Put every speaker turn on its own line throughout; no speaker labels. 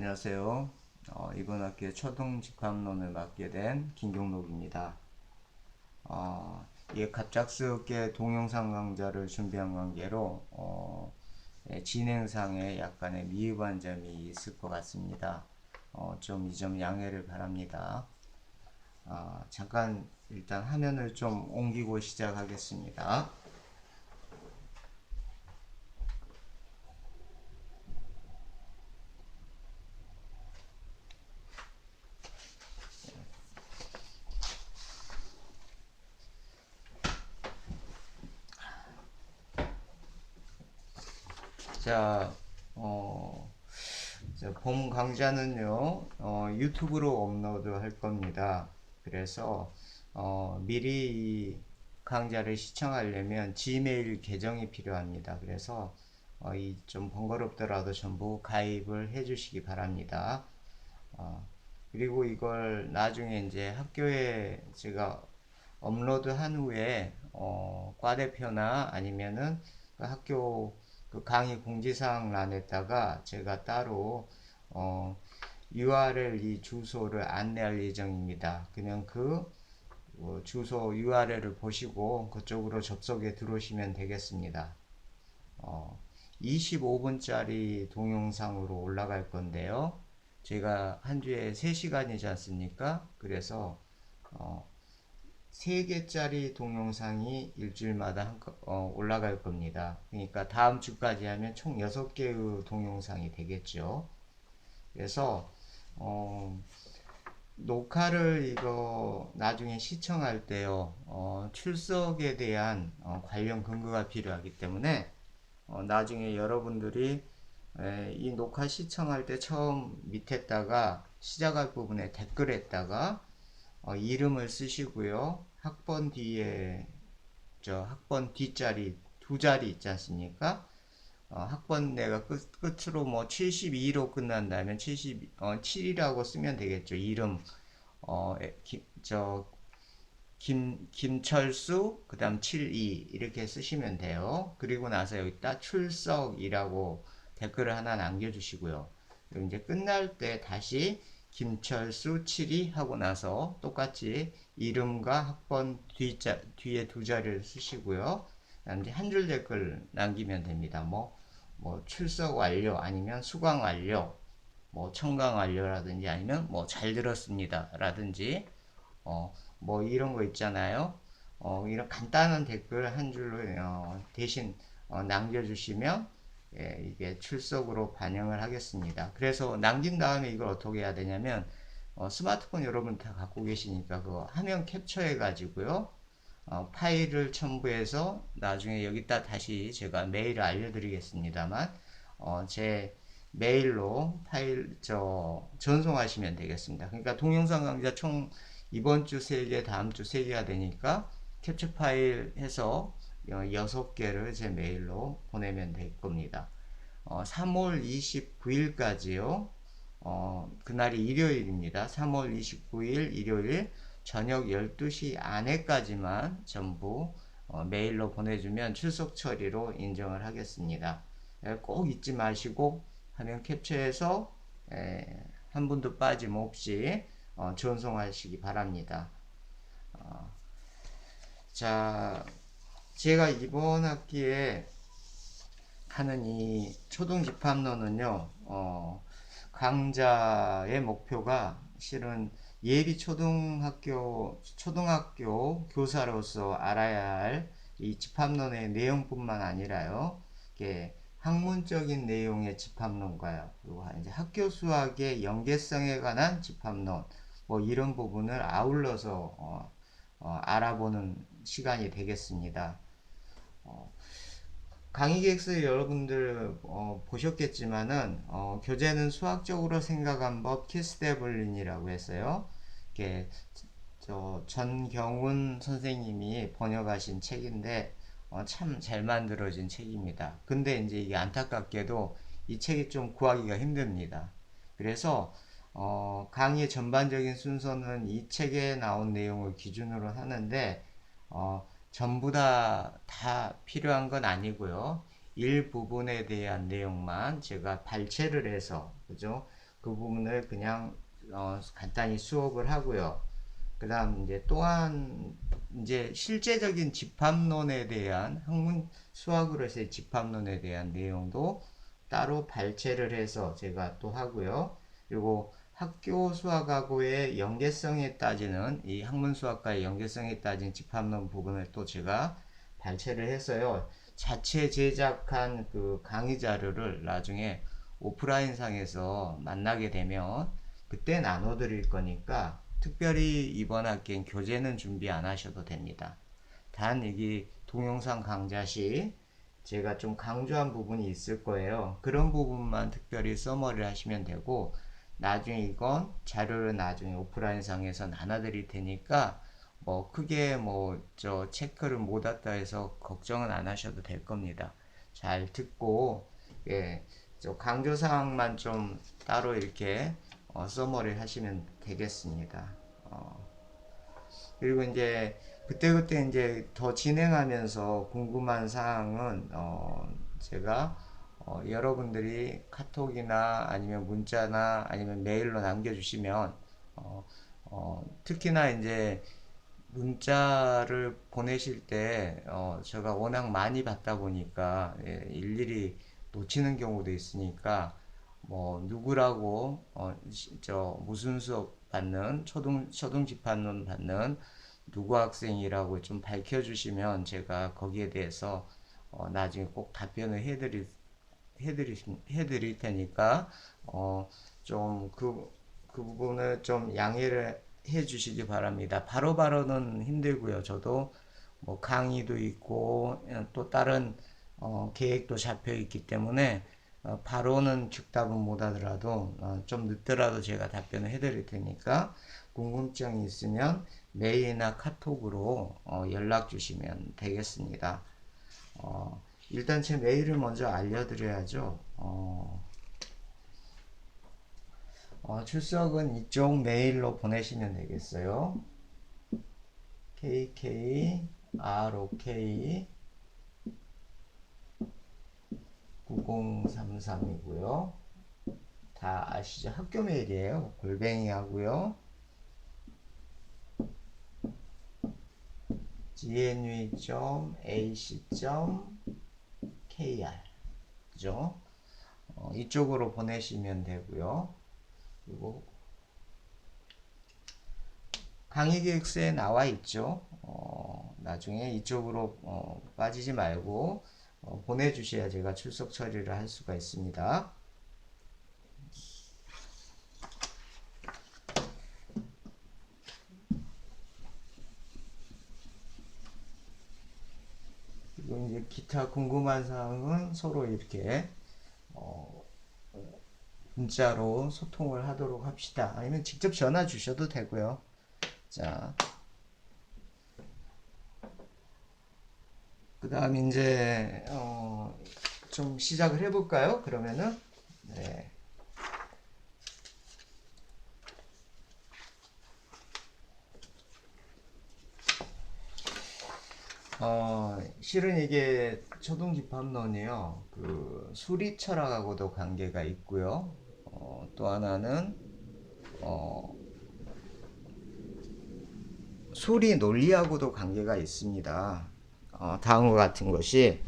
안녕하세요. 이번 학기에 초등 집합론을 맡게 된 김경록입니다. 이게 갑작스럽게 동영상 강좌를 준비한 관계로 진행상에 약간의 미흡한 점이 있을 것 같습니다. 좀 이 점 양해를 바랍니다. 잠깐 일단 화면을 좀 옮기고 시작하겠습니다. 자, 본 강좌는요, 유튜브로 업로드 할 겁니다. 그래서, 미리 이 강좌를 시청하려면 지메일 계정이 필요합니다. 그래서, 이 좀 번거롭더라도 전부 가입을 해 주시기 바랍니다. 그리고 이걸 나중에 이제 학교에 제가 업로드 한 후에, 과대표나 아니면은 그 학교 그 강의 공지사항란에다가 제가 따로 URL 이 주소를 안내할 예정입니다. 그냥 그 주소 URL을 보시고 그쪽으로 접속해 들어오시면 되겠습니다. 25분짜리 동영상으로 올라갈 건데요. 제가 한 주에 3시간이지 않습니까? 그래서 3개짜리 동영상이 일주일마다 올라갈 겁니다. 그러니까 다음 주까지 하면 총 6개의 동영상이 되겠죠. 그래서 녹화를 이거 나중에 시청할 때요, 출석에 대한 관련 근거가 필요하기 때문에 나중에 여러분들이 이 녹화 시청할 때 처음 밑에다가 시작할 부분에 댓글에다가 이름을 쓰시고요. 학번 뒤에 학번 뒷자리 두 자리 있지 않습니까? 학번 내가 끝으로 뭐 72로 끝난다면 7이라고 쓰면 되겠죠. 이름 어, 김철수 그다음 72 이렇게 쓰시면 돼요. 그리고 나서 여기다 출석이라고 댓글을 하나 남겨주시고요. 그리고 이제 끝날 때 다시 김철수 72 하고 나서 똑같이 이름과 학번 뒤에 두 자리를 쓰시고요. 이제 한 줄 댓글 남기면 됩니다. 뭐 출석 완료 아니면 수강 완료, 뭐 청강 완료라든지 아니면 뭐 잘 들었습니다 라든지 뭐 이런 거 있잖아요. 이런 간단한 댓글 한 줄로 대신 남겨주시면 이게 출석으로 반영을 하겠습니다. 그래서 남긴 다음에 이걸 어떻게 해야 되냐면 스마트폰 여러분 다 갖고 계시니까 그 화면 캡처해 가지고요. 파일을 첨부해서 나중에 여기다 다시 제가 메일을 알려드리겠습니다만 제 메일로 파일 전송하시면 되겠습니다. 그러니까 동영상 강좌 총 이번 주 3개, 다음 주 3개가 되니까 캡처 파일 해서 6개를 제 메일로 보내면 될 겁니다. 3월 29일까지요. 그날이 일요일입니다. 3월 29일 일요일 저녁 12시 안에까지만 전부 메일로 보내주면 출석 처리로 인정을 하겠습니다. 꼭 잊지 마시고 화면 캡처해서 한 분도 빠짐없이 전송하시기 바랍니다. 자, 제가 이번 학기에 하는 이 초등 집합론은요, 강좌의 목표가 실은 예비 초등학교 교사로서 알아야 할 이 집합론의 내용뿐만 아니라요, 이게 학문적인 내용의 집합론과요, 그리고 이제 학교 수학의 연계성에 관한 집합론, 뭐 이런 부분을 아울러서 알아보는 시간이 되겠습니다. 강의 계획서 여러분들 보셨겠지만은 교재는 수학적으로 생각한 법 키스데블린이라고 했어요. 이게 전경훈 선생님이 번역하신 책인데 참 잘 만들어진 책입니다. 근데 이제 이게 안타깝게도 이 책이 좀 구하기가 힘듭니다. 그래서 강의의 전반적인 순서는 이 책에 나온 내용을 기준으로 하는데 전부 다 필요한 건 아니고요. 일부분에 대한 내용만 제가 발췌를 해서, 그죠? 그 부분을 그냥 간단히 수업을 하고요. 그 다음 이제 또한 이제 실제적인 집합론에 대한 학문 수학으로서의 집합론에 대한 내용도 따로 발췌를 해서 제가 또 하고요. 그리고 학교 수학하고의 연계성에 따지는 이 학문 수학과의 연계성에 따진 집합론 부분을 또 제가 발췌를 해서요. 자체 제작한 그 강의 자료를 나중에 오프라인상에서 만나게 되면 그때 나눠 드릴 거니까 특별히 이번 학기엔 교재는 준비 안 하셔도 됩니다. 단 여기 동영상 강좌 시 제가 좀 강조한 부분이 있을 거예요. 그런 부분만 특별히 서머리를 하시면 되고, 나중에 이건 자료를 나중에 오프라인상에서 나눠 드릴 테니까 뭐 크게 뭐 저 체크를 못 왔다 해서 걱정은 안 하셔도 될 겁니다. 잘 듣고, 예, 저 강조 사항만 좀 따로 이렇게 서머리 하시면 되겠습니다. 그리고 이제 그때그때 이제 더 진행하면서 궁금한 사항은 제가 여러분들이 카톡이나 아니면 문자나 아니면 메일로 남겨주시면 특히나 이제 문자를 보내실 때 제가 워낙 많이 받다 보니까 일일이 놓치는 경우도 있으니까 뭐 누구라고 저 무슨 수업 받는 초등 집합론 받는 누구 학생이라고 좀 밝혀주시면 제가 거기에 대해서 나중에 꼭 답변을 해드릴 테니까 좀 그 부분을 좀 양해를 해 주시기 바랍니다. 바로바로는 힘들고요. 저도 뭐 강의도 있고 또 다른 계획도 잡혀 있기 때문에 바로는 즉답은 못 하더라도 좀 늦더라도 제가 답변을 해드릴 테니까 궁금증이 있으면 메일이나 카톡으로 연락 주시면 되겠습니다. 일단 제 메일을 먼저 알려드려야죠. 출석은 이쪽 메일로 보내시면 되겠어요. KKROK 9033이고요. 다 아시죠? 학교 메일이에요. 골뱅이 하고요. gnv.ac.kr 그죠? 이쪽으로 보내시면 되고요. 그리고 강의 계획서에 나와 있죠. 나중에 이쪽으로 빠지지 말고 보내주셔야 제가 출석 처리를 할 수가 있습니다. 그리고 이제 기타 궁금한 사항은 서로 이렇게 문자로 소통을 하도록 합시다. 아니면 직접 전화 주셔도 되고요. 자, 그 다음 이제 좀 시작을 해볼까요? 그러면은 네. 실은 이게 초등집합론이요. 그 수리 철학하고도 관계가 있고요. 또 하나는 수리 논리하고도 관계가 있습니다. 다음과 같은 것이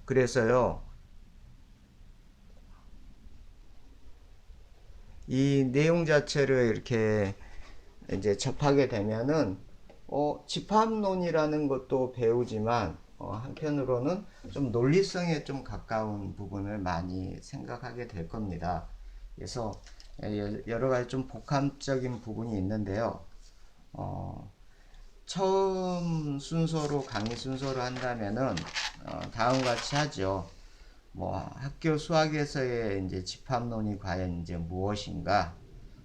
그래서요. 이 내용 자체를 이렇게 이제 접하게 되면은 집합론이라는 것도 배우지만 한편으로는 좀 논리성에 좀 가까운 부분을 많이 생각하게 될 겁니다. 그래서 여러 가지 좀 복합적인 부분이 있는데요. 처음 순서로 강의 순서로 한다면은 다음과 같이 하죠. 뭐 학교 수학에서의 이제 집합론이 과연 이제 무엇인가,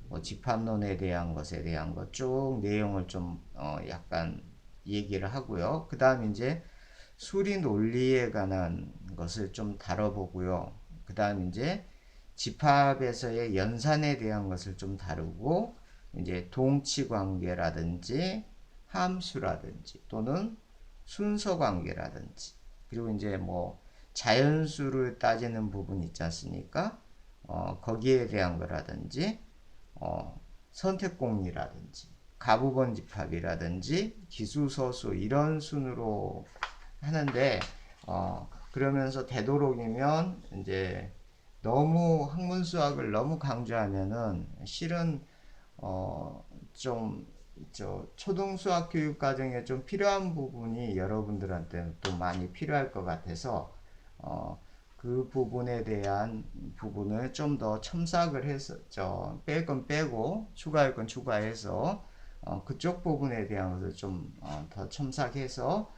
뭐 집합론에 대한 것에 대한 것 쭉 내용을 좀 약간 얘기를 하고요. 그 다음 이제 수리 논리에 관한 것을 좀 다뤄보고요. 그 다음 이제 집합에서의 연산에 대한 것을 좀 다루고, 이제 동치 관계라든지 함수라든지 또는 순서 관계라든지, 그리고 이제 뭐 자연수를 따지는 부분 있지 않습니까? 거기에 대한 거라든지, 선택공리라든지, 가부번집합이라든지, 기수서수 이런 순으로 하는데, 그러면서 되도록이면 이제 너무 학문 수학을 너무 강조하면은 실은 좀 초등 수학 교육 과정에 좀 필요한 부분이 여러분들한테는 또 많이 필요할 것 같아서 그 부분에 대한 부분을 좀 더 첨삭을 해서 뺄 건 빼고 추가할 건 추가해서 그쪽 부분에 대한 것을 좀 더 첨삭해서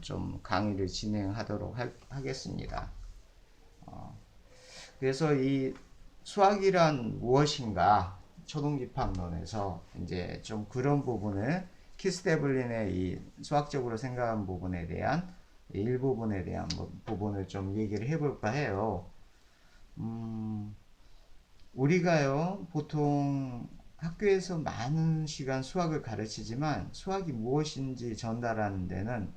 좀 강의를 진행하도록 하겠습니다. 그래서 이 수학이란 무엇인가 초등집합론에서 이제 좀 그런 부분을 키스테블린의 이 수학적으로 생각한 부분에 대한 일부분에 대한 부분을 좀 얘기를 해볼까 해요. 우리가요 보통 학교에서 많은 시간 수학을 가르치지만 수학이 무엇인지 전달하는 데는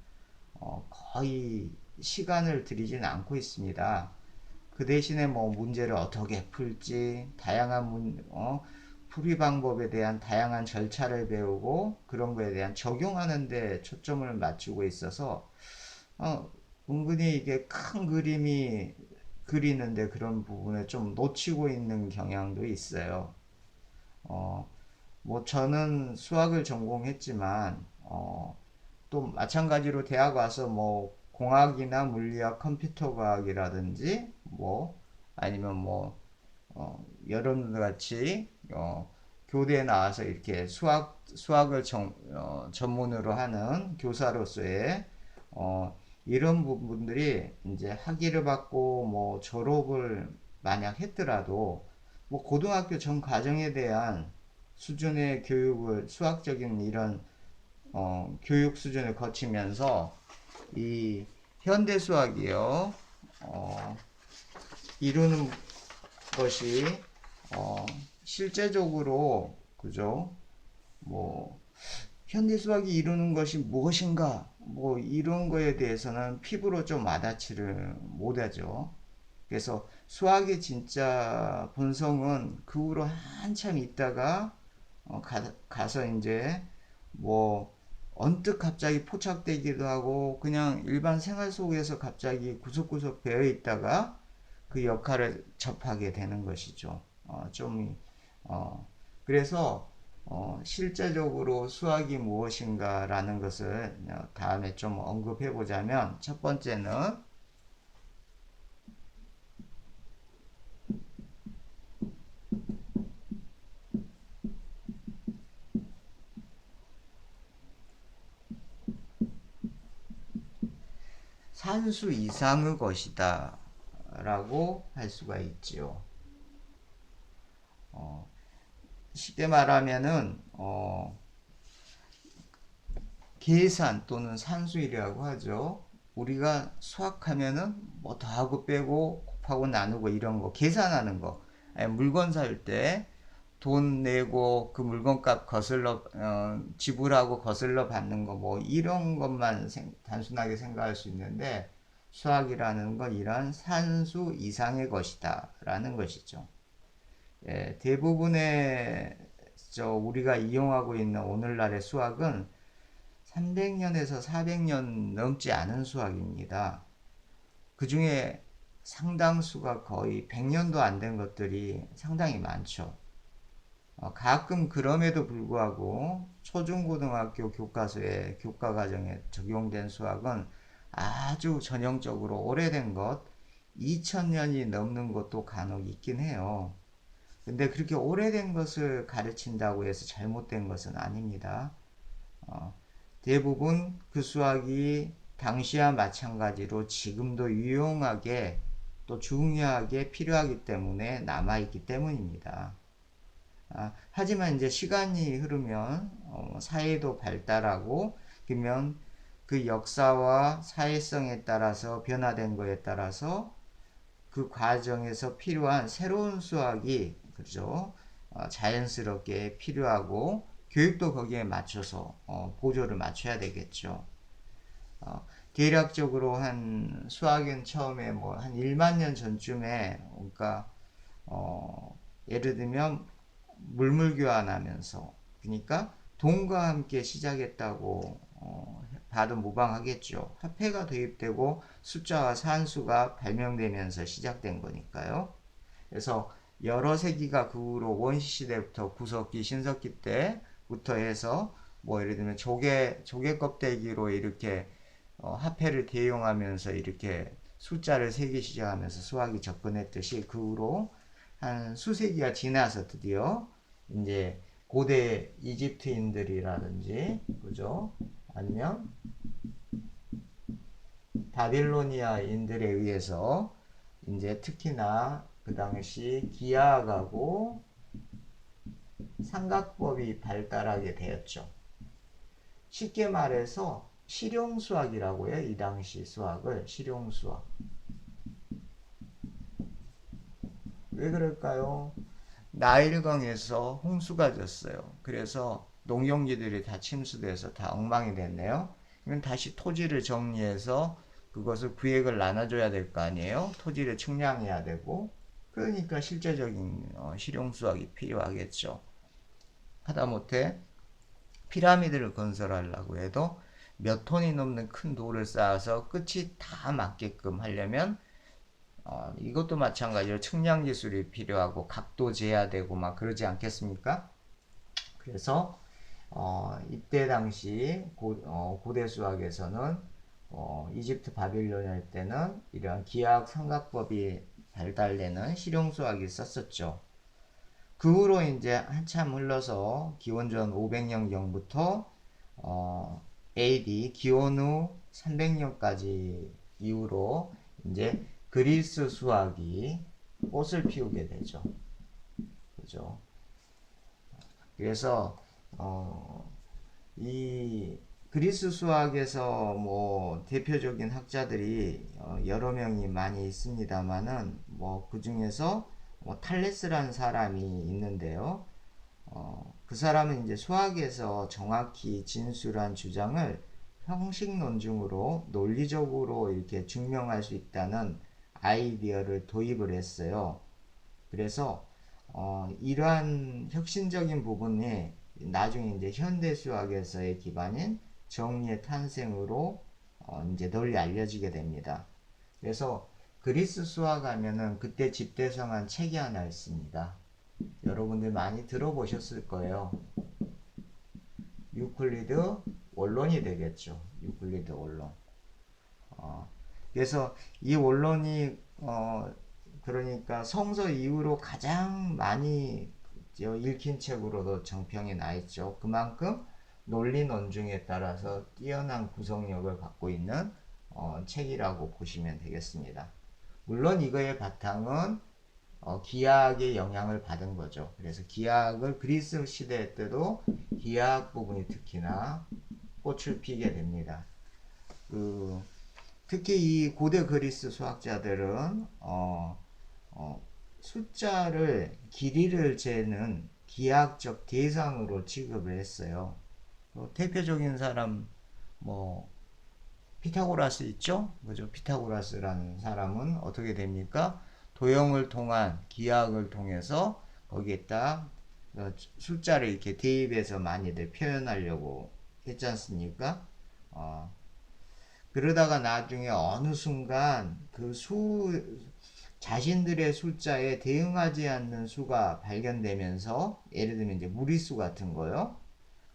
거의 시간을 들이지는 않고 있습니다. 그 대신에 뭐 문제를 어떻게 풀지, 다양한 풀이 방법에 대한 다양한 절차를 배우고 그런 거에 대한 적용하는 데 초점을 맞추고 있어서 은근히 이게 큰 그림이 그리는데 그런 부분에 좀 놓치고 있는 경향도 있어요. 뭐 저는 수학을 전공했지만 또 마찬가지로 대학 와서 뭐 공학이나 물리학, 컴퓨터 과학이라든지 뭐 아니면 뭐 여러분들 같이 교대에 나와서 이렇게 수학을 전문으로 하는 교사로서의 이런 부분들이 이제 학위를 받고 뭐 졸업을 만약 했더라도 뭐 고등학교 전 과정에 대한 수준의 교육을 수학적인 이런 교육 수준을 거치면서 이 현대 수학이요 이루는 것이 실제적으로 그죠? 뭐 현대 수학이 이루는 것이 무엇인가? 뭐 이런 거에 대해서는 피부로 좀 와닿지를 못하죠. 그래서 수학의 진짜 본성은 그 후로 한참 있다가 가서 이제 뭐 언뜻 갑자기 포착되기도 하고 그냥 일반 생활 속에서 갑자기 구석구석 배어 있다가 그 역할을 접하게 되는 것이죠. 그래서 실제적으로 수학이 무엇인가라는 것을 다음에 좀 언급해 보자면 첫 번째는 산수 이상의 것이다 라고 할 수가 있지요. 쉽게 말하면은 계산 또는 산수이라고 하죠. 우리가 수학하면은 뭐 더하고 빼고 곱하고 나누고 이런 거 계산하는 거. 물건 살 때 돈 내고 그 물건값 거슬러 지불하고 거슬러 받는 거 뭐 이런 것만 단순하게 생각할 수 있는데 수학이라는 건 이런 산수 이상의 것이다라는 것이죠. 예, 대부분의 우리가 이용하고 있는 오늘날의 수학은 300년에서 400년 넘지 않은 수학입니다. 그 중에 상당수가 거의 100년도 안 된 것들이 상당히 많죠. 가끔 그럼에도 불구하고 초중고등학교 교과서에 교과과정에 적용된 수학은 아주 전형적으로 오래된 것 2000년이 넘는 것도 간혹 있긴 해요. 근데 그렇게 오래된 것을 가르친다고 해서 잘못된 것은 아닙니다. 대부분 그 수학이 당시와 마찬가지로 지금도 유용하게 또 중요하게 필요하기 때문에 남아있기 때문입니다. 하지만 이제 시간이 흐르면 사회도 발달하고 그러면 그 역사와 사회성에 따라서 변화된 거에 따라서 그 과정에서 필요한 새로운 수학이 그죠? 자연스럽게 필요하고 교육도 거기에 맞춰서 보조를 맞춰야 되겠죠. 대략적으로 한 수학은 처음에 뭐 한 1만 년 전쯤에 그러니까 예를 들면 물물 교환하면서, 그러니까 돈과 함께 시작했다고 봐도 무방하겠죠. 화폐가 도입되고 숫자와 산수가 발명되면서 시작된 거니까요. 그래서 여러 세기가 그 후로 원시 시대부터 구석기, 신석기 때부터 해서 뭐 예를 들면 조개 껍데기로 이렇게 화폐를 대용하면서 이렇게 숫자를 세기 시작하면서 수학이 접근했듯이 그 후로 한 수세기가 지나서 드디어 이제 고대 이집트인들이라든지 그죠? 아니면 바빌로니아인들에 의해서 이제 특히나 그 당시 기하학하고 삼각법이 발달하게 되었죠. 쉽게 말해서 실용수학이라고 해요. 이 당시 수학을 실용수학. 왜 그럴까요? 나일강에서 홍수가 졌어요. 그래서 농경지들이 다 침수돼서 다 엉망이 됐네요. 그러면 다시 토지를 정리해서 그것을 구획을 나눠줘야 될 거 아니에요? 토지를 측량해야 되고. 그러니까 실제적인 실용수학이 필요하겠죠. 하다못해 피라미드를 건설하려고 해도 몇 톤이 넘는 큰 돌을 쌓아서 끝이 다 맞게끔 하려면 이것도 마찬가지로 측량 기술이 필요하고 각도 재야 되고 막 그러지 않겠습니까? 그래서 이때 당시 고대 수학에서는 이집트 바빌로니아 때는 이러한 기하학 삼각법이 발달되는 실용수학이 썼었죠. 그 후로 이제 한참 흘러서 기원전 500년경부터 AD 기원 후 300년까지 이후로 이제 그리스 수학이 꽃을 피우게 되죠. 그죠? 그래서 이 그리스 수학에서 뭐 대표적인 학자들이 여러 명이 많이 있습니다만은 뭐 그 중에서 뭐 탈레스라는 사람이 있는데요. 그 사람은 이제 수학에서 정확히 진술한 주장을 형식 논증으로 논리적으로 이렇게 증명할 수 있다는 아이디어를 도입을 했어요. 그래서 이러한 혁신적인 부분이 나중에 이제 현대 수학에서의 기반인 정리의 탄생으로 이제 널리 알려지게 됩니다. 그래서 그리스 수학 하면은 그때 집대성한 책이 하나 있습니다. 여러분들 많이 들어보셨을 거예요. 유클리드 원론이 되겠죠. 유클리드 원론. 그래서 이 원론이 그러니까 성서 이후로 가장 많이 읽힌 책으로도 정평이 나 있죠. 그만큼 논리 논증에 따라서 뛰어난 구성력을 갖고 있는 책이라고 보시면 되겠습니다. 물론 이거의 바탕은 기하학의 영향을 받은 거죠. 그래서 기하학을 그리스 시대 때도 기하학 부분이 특히나 꽃을 피게 됩니다. 특히 이 고대 그리스 수학자들은 숫자를 길이를 재는 기하학적 대상으로 취급을 했어요. 대표적인 사람 뭐 피타고라스 있죠? 그죠? 피타고라스라는 사람은 어떻게 됩니까? 도형을 통한 기하학을 통해서 거기에다 숫자를 이렇게 대입해서 많이들 표현하려고 했지 않습니까? 그러다가 나중에 어느 순간 자신들의 숫자에 대응하지 않는 수가 발견되면서 예를 들면 이제 무리수 같은 거요.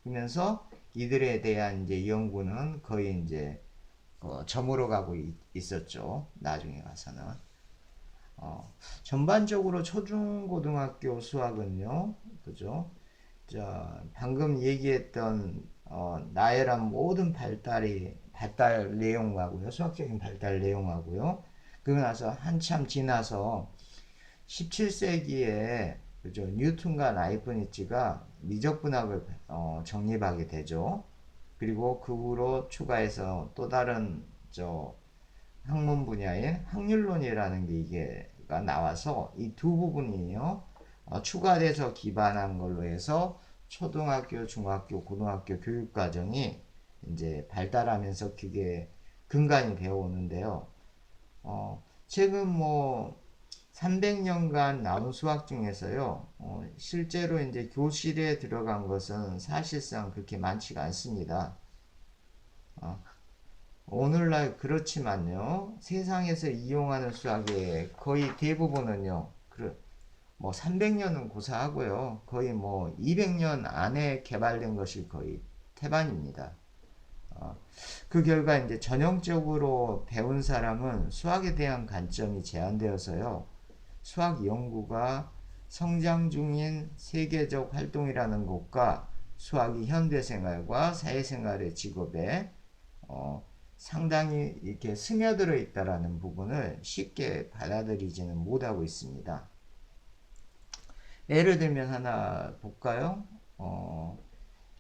그러면서 이들에 대한 이제 연구는 거의 이제 저물어 가고 있었죠. 나중에 가서는. 전반적으로 초중고등학교 수학은요, 그죠? 자, 방금 얘기했던 나열한 모든 발달 내용하고요, 수학적인 발달 내용하고요. 그러고 나서 한참 지나서 17세기에 그죠? 뉴턴과 라이프니츠가 미적분학을 정립하게 되죠. 그리고 그 후로 추가해서 또 다른 학문 분야인 확률론이라는 게 이게가 나와서 이 두 부분이요 추가돼서 기반한 걸로 해서 초등학교, 중학교, 고등학교 교육 과정이 이제 발달하면서 그게 근간이 되어 오는데요. 최근 뭐 300년간 나온 수학 중에서요, 실제로 이제 교실에 들어간 것은 사실상 그렇게 많지가 않습니다. 어, 오늘날 그렇지만요, 세상에서 이용하는 수학의 거의 대부분은요, 뭐 300년은 고사하고요, 거의 뭐 200년 안에 개발된 것이 거의 태반입니다. 그 결과 이제 전형적으로 배운 사람은 수학에 대한 관점이 제한되어서요, 수학 연구가 성장 중인 세계적 활동이라는 것과 수학이 현대생활과 사회생활의 직업에 상당히 이렇게 스며들어 있다라는 부분을 쉽게 받아들이지는 못하고 있습니다. 예를 들면 하나 볼까요?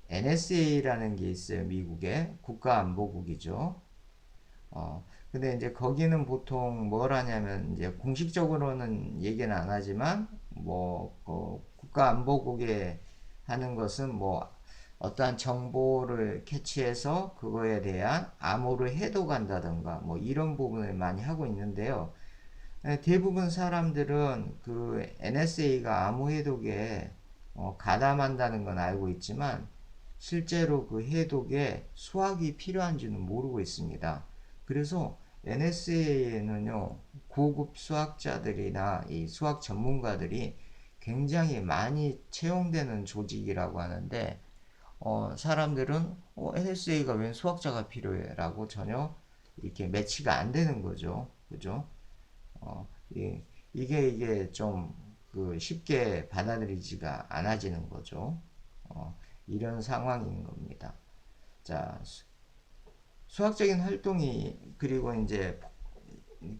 NSA라는 게 있어요. 미국의 국가안보국이죠. 근데 이제 거기는 보통 뭘 하냐면, 이제 공식적으로는 얘기는 안 하지만, 국가안보국에 하는 것은 뭐, 어떠한 정보를 캐치해서 그거에 대한 암호를 해독한다던가, 뭐, 이런 부분을 많이 하고 있는데요. 대부분 사람들은 그 NSA가 암호 해독에 가담한다는 건 알고 있지만, 실제로 그 해독에 수학이 필요한지는 모르고 있습니다. 그래서 NSA에는요, 고급 수학자들이나 이 수학 전문가들이 굉장히 많이 채용되는 조직이라고 하는데, 사람들은 NSA가 웬 수학자가 필요해? 라고 전혀 이렇게 매치가 안 되는 거죠. 그죠? 이게 좀 쉽게 받아들이지가 않아지는 거죠. 이런 상황인 겁니다. 자, 수학적인 활동이 그리고 이제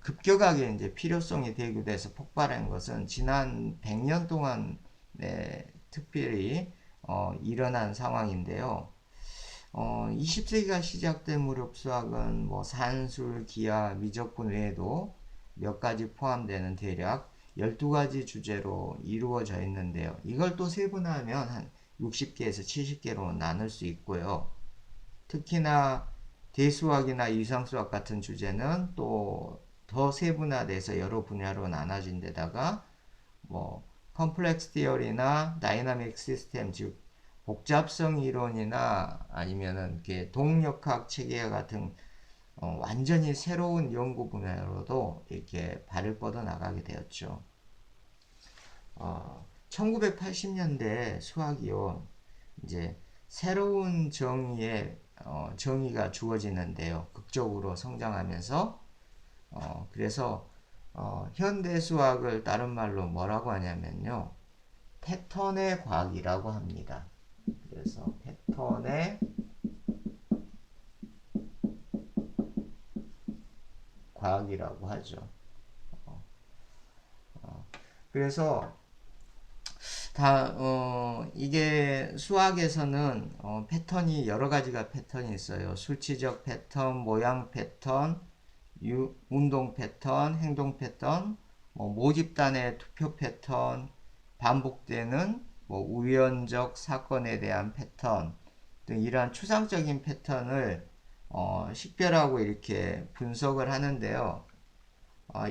급격하게 이제 필요성이 대두돼서 폭발한 것은 지난 100년 동안 특별히 일어난 상황인데요. 20세기가 시작된 무렵수학은 뭐 산술, 기하, 미적분 외에도 몇 가지 포함되는 대략 12가지 주제로 이루어져 있는데요. 이걸 또 세분화하면 한 60개에서 70개로 나눌 수 있고요. 특히나 대수학이나 유상수학 같은 주제는 또 더 세분화돼서 여러 분야로 나눠진 데다가 뭐 컴플렉스 티어리나 다이나믹 시스템, 즉 복잡성 이론이나 아니면은 동력학 체계 같은 완전히 새로운 연구 분야로도 이렇게 발을 뻗어 나가게 되었죠. 1980년대 수학이요, 이제 새로운 정의가 주어지는데요. 극적으로 성장하면서 그래서 현대 수학을 다른 말로 뭐라고 하냐면요, 패턴의 과학이라고 합니다. 그래서 패턴의 과학이라고 하죠. 그래서 이게 수학에서는 패턴이 여러 가지가 패턴이 있어요. 수치적 패턴, 모양 패턴, 운동 패턴, 행동 패턴, 모집단의 투표 패턴, 반복되는 우연적 사건에 대한 패턴 등 이러한 추상적인 패턴을 식별하고 이렇게 분석을 하는데요.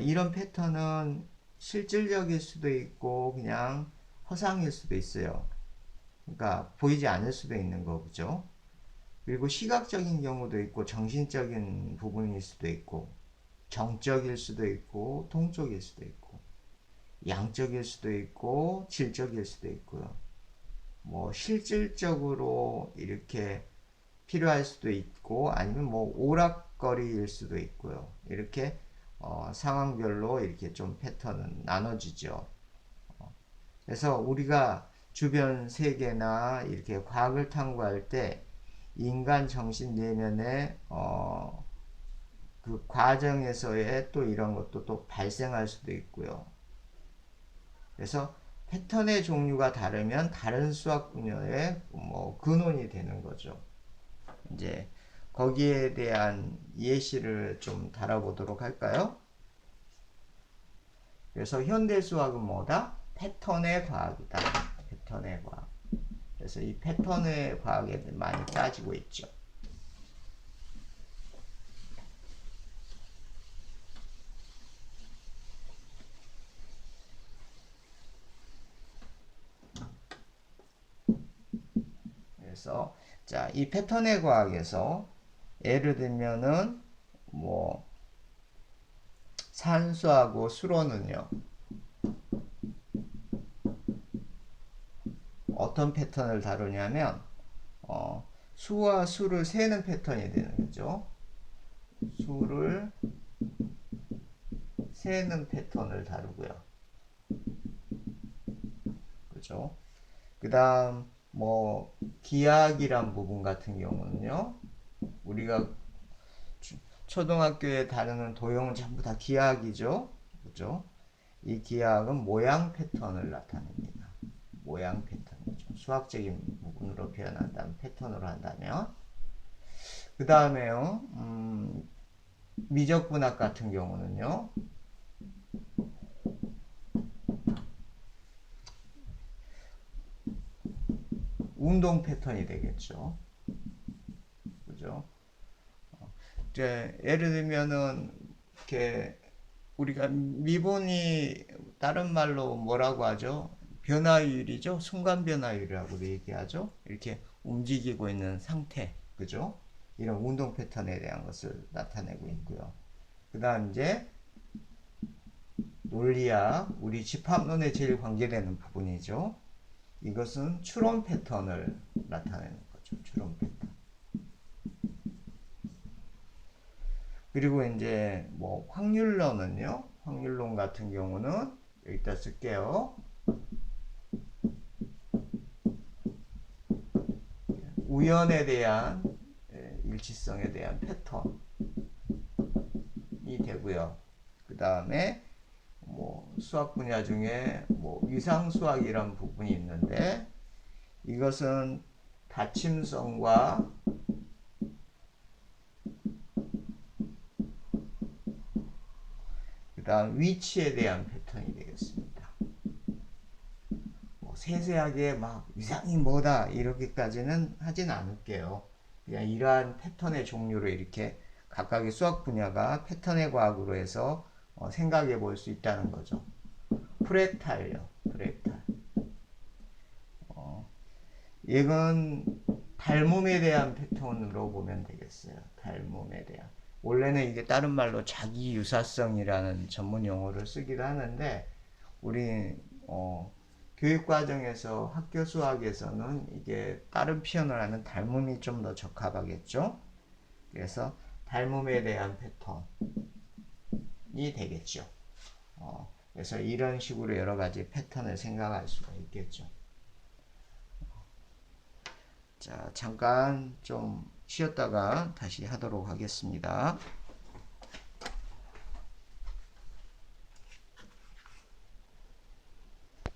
이런 패턴은 실질적일 수도 있고 그냥 허상일 수도 있어요. 그러니까 보이지 않을 수도 있는 거죠. 그리고 시각적인 경우도 있고 정신적인 부분일 수도 있고 정적일 수도 있고 동적일 수도 있고 양적일 수도 있고 질적일 수도 있고요. 뭐 실질적으로 이렇게 필요할 수도 있고 아니면 뭐 오락거리일 수도 있고요. 이렇게 상황별로 이렇게 좀 패턴은 나눠지죠. 그래서 우리가 주변 세계나 이렇게 과학을 탐구할 때 인간 정신 내면의 그 과정에서의 또 이런 것도 또 발생할 수도 있고요. 그래서 패턴의 종류가 다르면 다른 수학 분야의 근원이 되는 거죠. 이제 거기에 대한 예시를 좀 달아보도록 할까요? 그래서 현대 수학은 뭐다? 패턴의 과학이다. 패턴의 과학. 그래서 이 패턴의 과학에 많이 따지고 있죠. 그래서 자, 이 패턴의 과학에서 예를 들면은 뭐 산수하고 수로는요 어떤 패턴을 다루냐면 수와 수를 세는 패턴이 되는 거죠. 수를 세는 패턴을 다루고요. 그죠? 그 다음 뭐 기하학이란 부분 같은 경우는요 우리가 초등학교에 다루는 도형은 전부 다 기하학이죠. 그죠? 이 기하학은 모양 패턴을 나타냅니다. 모양 패턴이죠. 수학적인 부분으로 표현한다면, 패턴으로 한다면. 그 다음에요, 미적분학 같은 경우는요, 운동 패턴이 되겠죠. 그죠? 이제 예를 들면은 이렇게 우리가 미분이 다른 말로 뭐라고 하죠? 변화율이죠. 순간 변화율이라고 얘기하죠. 이렇게 움직이고 있는 상태, 그죠? 이런 운동 패턴에 대한 것을 나타내고 있고요. 그 다음 이제 논리학, 우리 집합론에 제일 관계되는 부분이죠. 이것은 추론 패턴을 나타내는 거죠. 추론 패턴. 그리고 이제 뭐 확률론은요. 확률론 같은 경우는 여기다 쓸게요. 우연에 대한 일치성에 대한 패턴이 되고요. 그 다음에 뭐 수학 분야 중에 뭐 위상수학이란 부분이 있는데 이것은 받침성과 그 다음 위치에 대한 패턴이 되겠습니다. 뭐 세세하게 막 위상이 뭐다 이렇게까지는 하진 않을게요. 그냥 이러한 패턴의 종류를 이렇게 각각의 수학 분야가 패턴의 과학으로 해서 생각해 볼 수 있다는 거죠. 프랙탈요. 프랙탈. 이건 닮음에 대한 패턴으로 보면 되겠어요. 닮음에 대한. 원래는 이게 다른 말로 자기유사성이라는 전문 용어를 쓰기도 하는데 우리 교육과정에서 학교 수학에서는 이게 다른 표현을 하는 닮음이 좀 더 적합하겠죠. 그래서 닮음에 대한 패턴이 되겠죠. 그래서 이런 식으로 여러 가지 패턴을 생각할 수가 있겠죠. 자, 잠깐 좀 쉬었다가 다시 하도록 하겠습니다.